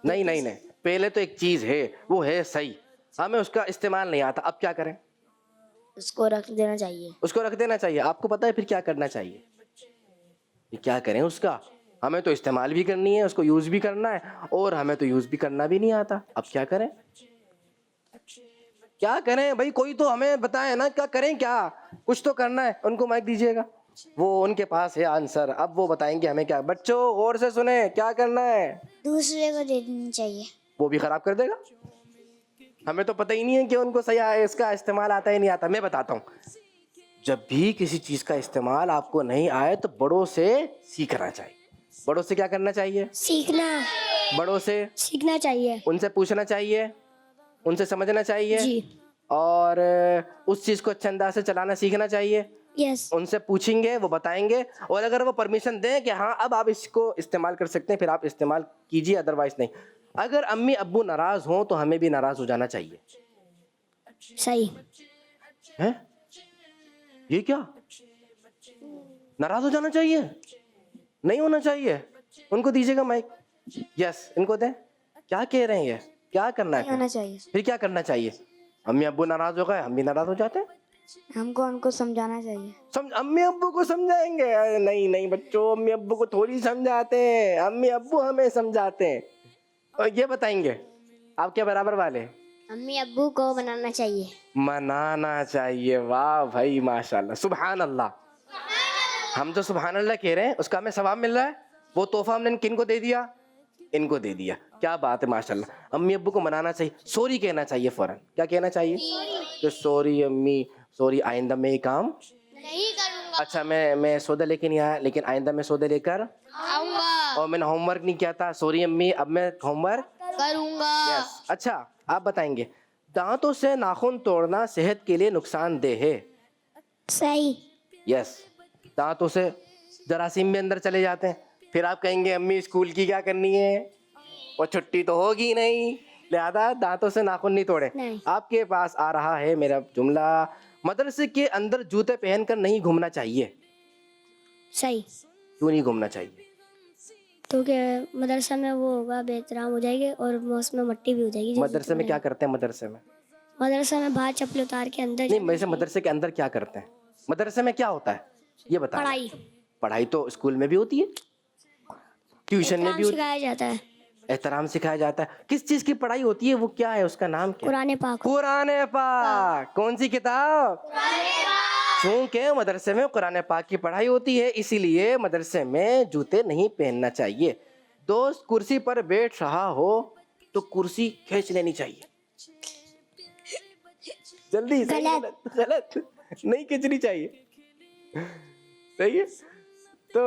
नहीं नहीं नहीं, पहले तो एक चीज है वो है सही, हमें उसका इस्तेमाल नहीं आता, अब क्या करें? उसको रख देना चाहिए। उसको रख देना चाहिए। आपको पता है फिर क्या करना चाहिए? ये क्या करें उसका? हमें तो इस्तेमाल भी करनी है, उसको यूज भी करना है, और हमें तो यूज भी करना भी नहीं आता, अब क्या करें? क्या करें भाई? कोई तो हमें बताए ना, क्या करें, क्या कुछ तो करना है। उनको माइक दीजिएगा, वो उनके पास है आंसर, अब वो बताएंगे हमें क्या। बच्चों गौर से सुने, क्या करना है? दूसरे को दे देनी चाहिए। वो भी खराब कर देगा, हमें तो पता ही नहीं है कि उनको सही इसका इस्तेमाल आता है नहीं आता। मैं बताता हूँ, जब भी किसी चीज का इस्तेमाल आपको नहीं आए तो बड़ों से सीखना चाहिए। बड़ों से क्या करना चाहिए? सीखना। बड़ों से सीखना चाहिए। उनसे पूछना चाहिए, उनसे समझना चाहिए जी। और उस चीज को अच्छे अंदाज से चलाना सीखना चाहिए। यस। उनसे पूछेंगे, वो बताएंगे, और अगर वो परमिशन दें कि हाँ अब आप इसको इस्तेमाल कर सकते हैं, फिर आप इस्तेमाल कीजिए, अदरवाइज नहीं। अगर अम्मी अब्बू नाराज हों तो हमें भी नाराज हो जाना चाहिए। सही है ये क्या? नाराज हो जाना चाहिए? नहीं होना चाहिए। उनको दीजिएगा माइक। यस, इनको दें। क्या कह रहे हैं ये? क्या करना है? होना चाहिए। फिर क्या करना चाहिए? अम्मी अब्बू नाराज हो गए, हम भी नाराज हो जाते हैं। हमको उनको समझाना चाहिए। अम्मी अब्बू को समझाएंगे? अरे नहीं नहीं बच्चों, अम्मी अब्बू को थोड़ी समझाते हैं, अम्मी अब्बू हमें समझाते हैं। और ये बताएंगे आपके बराबर वाले, अम्मी अब्बू को बनाना चाहिए। मनाना चाहिए। वाह भाई, माशाल्लाह, सुभान अल्लाह। हम जो सुभान अल्लाह कह रहे हैं उसका हमें सवाब मिल रहा है। वो तोहफा हमने किनको दे दिया? इनको दे दिया। क्या बात है, माशाल्लाह। अम्मी अब्बू को मनाना चाहिए, सॉरी कहना चाहिए फौरन। क्या कहना चाहिए? कि सॉरी अम्मी, सॉरी, आइंदा में ये काम नहीं करूँगा। अच्छा, मैं सौदा लेके नहीं आया, लेकिन आइंदा मैं सौदा लेकर आऊँगा। और मैंने होमवर्क नहीं किया था, सॉरी अम्मी, अब मैं होमवर्क करूँगा। यस। अच्छा, आप बताएंगे, दांतों से नाखून तोड़ना सेहत के लिए नुकसानदेह है? सही। यस, दांतों से जरासीम भी अंदर चले जाते हैं। फिर आप कहेंगे अम्मी स्कूल की क्या करनी है, और छुट्टी तो होगी नहीं, लिहाजा दांतों से नाखून नहीं तोड़े। नहीं। आपके पास आ रहा है मेरा जुमला, मदरसे के अंदर जूते पहनकर नहीं घूमना चाहिए। सही। क्यों नहीं घूमना चाहिए? तो क्या मदरसा में वो होगा, बेहतराम हो जाएगी और उसमें मट्टी भी हो जाएगी। मदरसे में क्या करते हैं? मदरसे में बाहर चप्पल उतार के अंदर नहीं, वैसे मदरसे के अंदर क्या करते हैं? मदरसे में क्या होता है ये बता। पढ़ाई। पढ़ाई तो स्कूल में भी होती है, ट्यूशन में भी होती है, सिखाया जाता है। एहतराम सिखाया जाता है। किस चीज की पढ़ाई होती है, वो क्या है, उसका नाम क्या? कुरान पाक। कुरान पाक। कौन सी किताब? चूंकि मदरसे में कुरान पाक की पढ़ाई होती है, इसीलिए मदरसे में जूते नहीं पहनना चाहिए। दोस्त कुर्सी पर बैठ रहा हो तो कुर्सी खींच लेनी चाहिए। जल्दी। गलत। गलत नहीं खींचनी चाहिए, सही है। तो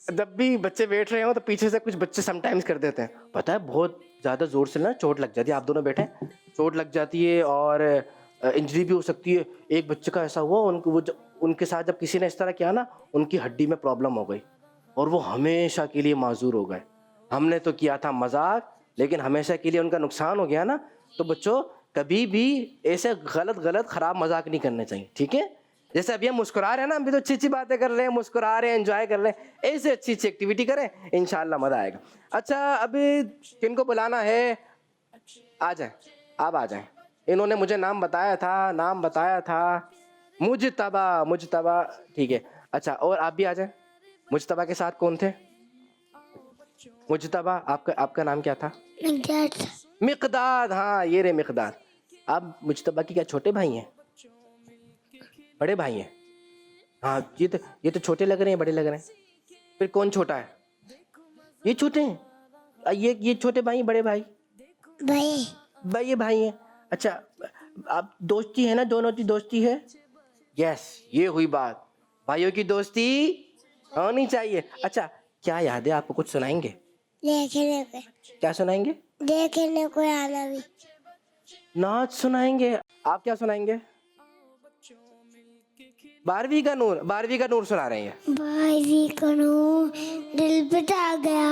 जब भी बच्चे बैठ रहे हो तो पीछे से कुछ बच्चे समटाइम्स कर देते हैं, पता है, बहुत ज्यादा जोर से ना चोट लग जाती है। आप दोनों बैठे, चोट लग जाती है और इंजरी भी हो सकती है। एक बच्चे का ऐसा हुआ, उनके साथ जब किसी ने इस तरह किया ना, उनकी हड्डी में प्रॉब्लम हो गई और वो हमेशा के लिए माजूर हो गए। हमने तो किया था मजाक, लेकिन हमेशा के लिए उनका नुकसान हो गया ना। तो बच्चों कभी भी ऐसे गलत खराब मजाक नहीं करने चाहिए, ठीक है? जैसे अभी हम मुस्कुरा रहे हैं ना, हम भी तो अच्छी अच्छी बातें कर रहे हैं, मुस्कुरा रहे हैं, एंजॉय कर रहे हैं, ऐसे अच्छी अच्छी एक्टिविटी करें, इंशाल्लाह मजा आएगा। अच्छा, अभी किनको बुलाना है? आ जाए, आप आ जाए। इन्होंने मुझे नाम बताया था, मुजतबा, ठीक है। अच्छा, और आप भी आ जाए। मुजतबा के साथ कौन थे? मुजतबा, आपका नाम क्या था? मिकदाद। हाँ, ये रे मिकदाद। आप मुजतबा की क्या छोटे भाई हैं, बड़े भाई हैं? हाँ, ये तो छोटे लग रहे हैं, बड़े लग रहे हैं। फिर कौन छोटा है? ये छोटे हैं। ये छोटे भाई, बड़े भाई? भाई, ये भाई हैं। अच्छा, आप दोस्ती है ना, दोनों की दोस्ती है? यस, ये हुई बात। भाइयों की दोस्ती होनी चाहिए। अच्छा, क्या याद है आपको? कुछ सुनाएंगे? देखने को क्या सुनाएंगे? देखने को आना भी। नाच सुनाएंगे। आप क्या सुनाएंगे? 12वीं का नूर, 12वीं का नूर सुना रहे हैं। बाजी करो दिल पिटा गया,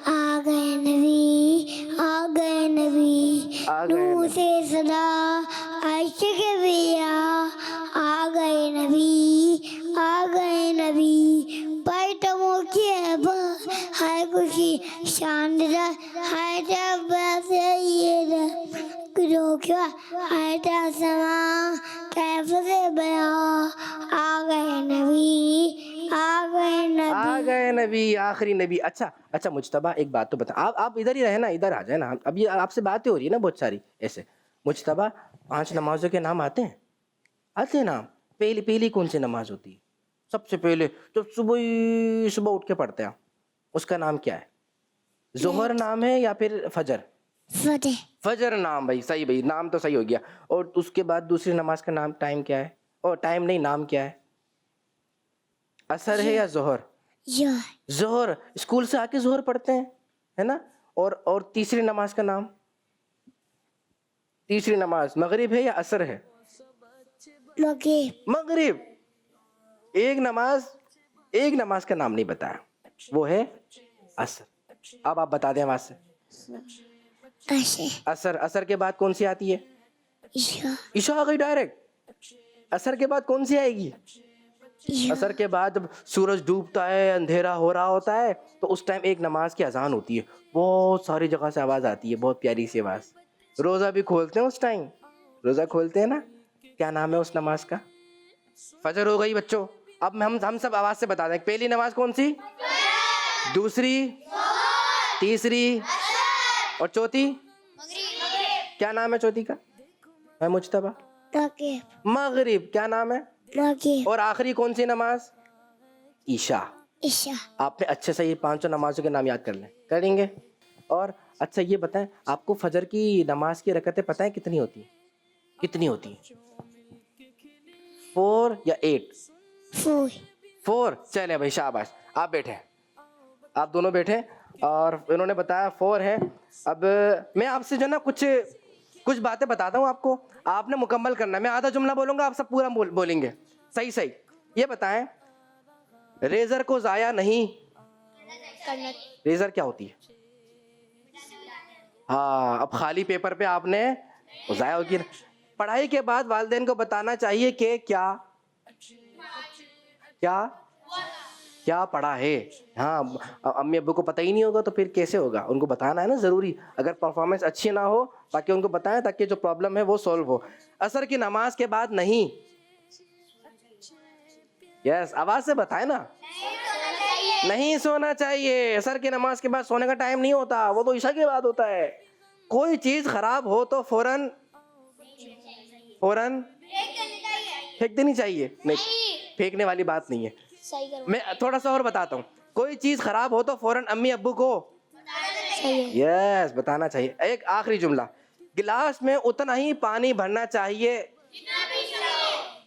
आ गए नबी, आ गए नबी, आ गए नूर नबी। से सदा आशिक बिया, आ गए नबी, आ गए नबी, पैटमों की है खुशी शानदार, है जब वैसे ये रोकिया है समा कैसे से बया, आ गए नबी, आ गए नबी। आ गए नबी, आखिरी नबी। अच्छा अच्छा मुज्तबा, एक बात तो बता। आप इधर ही रहे ना, इधर आ जाए ना। अभी आपसे बातें हो रही है ना बहुत सारी ऐसे। मुज्तबा, 5 नमाजों के नाम आते हैं? आते हैं नाम? पहली पहली कौन सी नमाज होती है? सबसे पहले जो सुबह उठ के पढ़ते हैं, उसका नाम क्या है? जोहर नाम है या फिर फजर? फतेह। फजर नाम। भाई सही, भाई नाम तो सही हो गया। और उसके बाद दूसरी नमाज का नाम, टाइम क्या है? और टाइम नहीं, नाम क्या है? असर है या जोहर? जोहर। स्कूल से आके जोहर पढ़ते हैं, है ना? और तीसरी नमाज का नाम? तीसरी नमाज मगरिब है या असर है? मगरिब। एक नमाज का नाम नहीं बताया, वो है असर। अब आप बता दें आवाज से। असर। असर के बाद कौन सी आती है? ईशा आ गई डायरेक्ट। असर के बाद कौन सी आएगी? असर के बाद जब सूरज डूबता है, अंधेरा हो रहा होता है, तो उस टाइम एक नमाज की अजान होती है। बहुत सारी जगह से आवाज आती है, बहुत प्यारी सी आवाज। रोजा भी खोलते हैं उस टाइम, रोजा खोलते हैं ना। क्या नाम है उस नमाज का? फजर हो गई बच्चों। अब हम सब आवाज से बता दें। पहली नमाज कौन सी? दूसरी, तीसरी और चौथी? क्या नाम है चौथी का? है मुज्तबा? मगरिब। क्या नाम है? और आखिरी कौन सी नमाज? ईशा। आपने अच्छे से ये 5 नमाजों के नाम याद कर लें, करेंगे। और अच्छा ये बताएं, आपको फजर की नमाज की रकतें पता है कितनी होती है? कितनी होती है? 4 या 8? 4। चले भाई, शाबाश। आप बैठे, आप दोनों बैठे। और इन्होंने बताया 4 है। अब मैं आपसे जो ना कुछ बातें बताता हूँ आपको, आपने मुकम्मल करना है। मैं आधा जुमला बोलूंगा, आप सब पूरा बोलेंगे सही सही। ये बताएं, रेजर को जाया नहीं करना। रेजर क्या होती है? हाँ, अब खाली पेपर पे आपने जाया होगी ना। पढ़ाई के बाद वालिदैन को बताना चाहिए कि क्या क्या क्या पढ़ा है। हाँ, अम्मी अब्बू को पता ही नहीं होगा तो फिर कैसे होगा? उनको बताना है ना, ज़रूरी। अगर परफॉर्मेंस अच्छी ना हो, ताकि उनको बताएं, ताकि जो प्रॉब्लम है वो सॉल्व हो। असर की नमाज के बाद नहीं। यस, आवाज से बताए ना। नहीं सोना चाहिए। असर की नमाज के बाद सोने का टाइम नहीं होता, वो तो ईशा के बाद होता है। कोई चीज खराब हो तो फौरन फेंक देनी चाहिए। नहीं, फेंकने वाली बात नहीं है। मैं थोड़ा सा और बताता हूँ। कोई चीज खराब हो तो फौरन अम्मी अब्बू को यस बताना चाहिए। एक आखिरी जुमला, गिलास में उतना ही पानी भरना चाहिए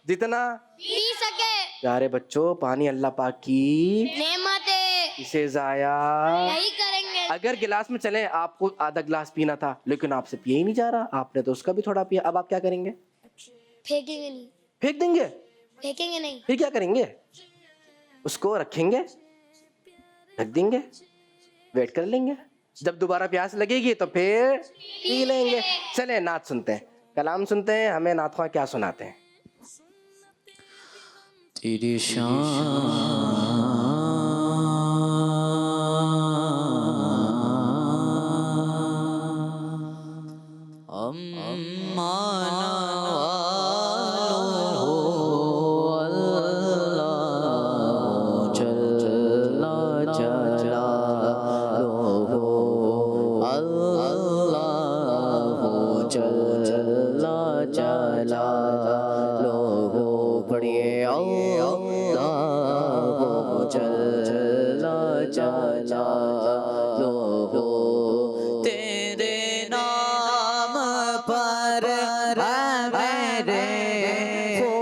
जितना पी सके। प्यारे बच्चों, पानी अल्लाह पाक की नेमत है, इसे जाया नहीं करेंगे। अगर गिलास में चले, आपको आधा गिलास पीना था लेकिन आपसे पिया ही नहीं जा रहा, आपने तो उसका भी थोड़ा पिया। अब आप क्या करेंगे? फेंकेंगे नहीं। फेंक देंगे? फेंकेंगे नहीं। फिर क्या करेंगे? उसको रखेंगे, रख देंगे, वेट कर लेंगे, जब दोबारा प्यास लगेगी तो फिर पी लेंगे। चले नात सुनते हैं, कलाम सुनते हैं। हमें नात ख्वां क्या सुनाते हैं? तेरी शान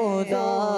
खुदा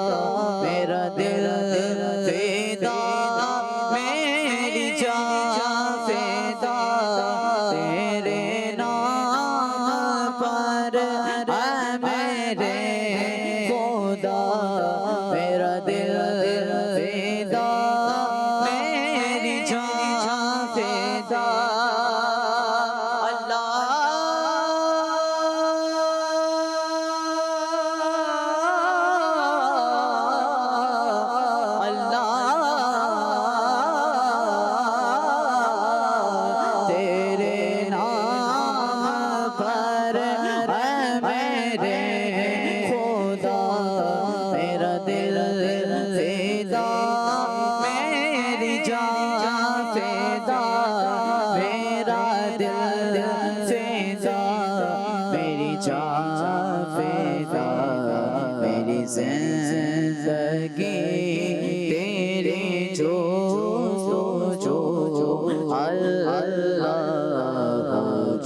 जिंदगी तेरे जो जो अल्लाह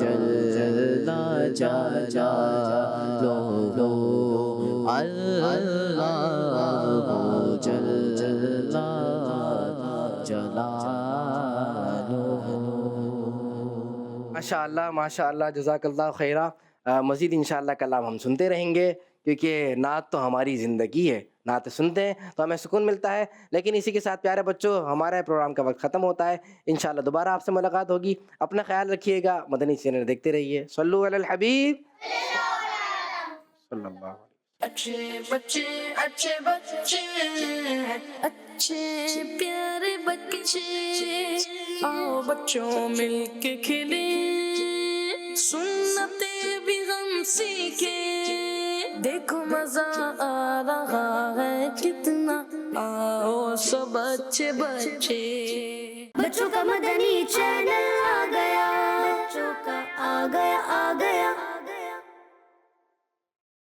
जल्ला जला लो अल्लाह जल्ला जला माशाअल्लाह माशाअल्लाह जज़ाकल्लाह खैरा। मज़ीद इंशाअल्लाह कलाम हम सुनते रहेंगे क्योंकि नात तो हमारी ज़िंदगी है, नात सुनते हैं तो हमें सुकून मिलता है। लेकिन इसी के साथ प्यारे बच्चों हमारे प्रोग्राम का वक्त ख़त्म होता है। इंशाअल्लाह दोबारा आपसे मुलाकात होगी। अपना ख्याल रखिएगा, मदनी चैनल देखते रहिए। सल्लु अलल हबीब सल्लल्लाहु अच्छे बच्चे अच्छे बच्चे अच्छे प्यारे बच्चे, आओ बच्चों मिलके खेले, सुन्नते भी हम सीखे, देखो मजा आ रहा है कितना, आओ सब अच्छे बच्चे। बच्चों का मदनी चैनल आ गया, बच्चों का आ गया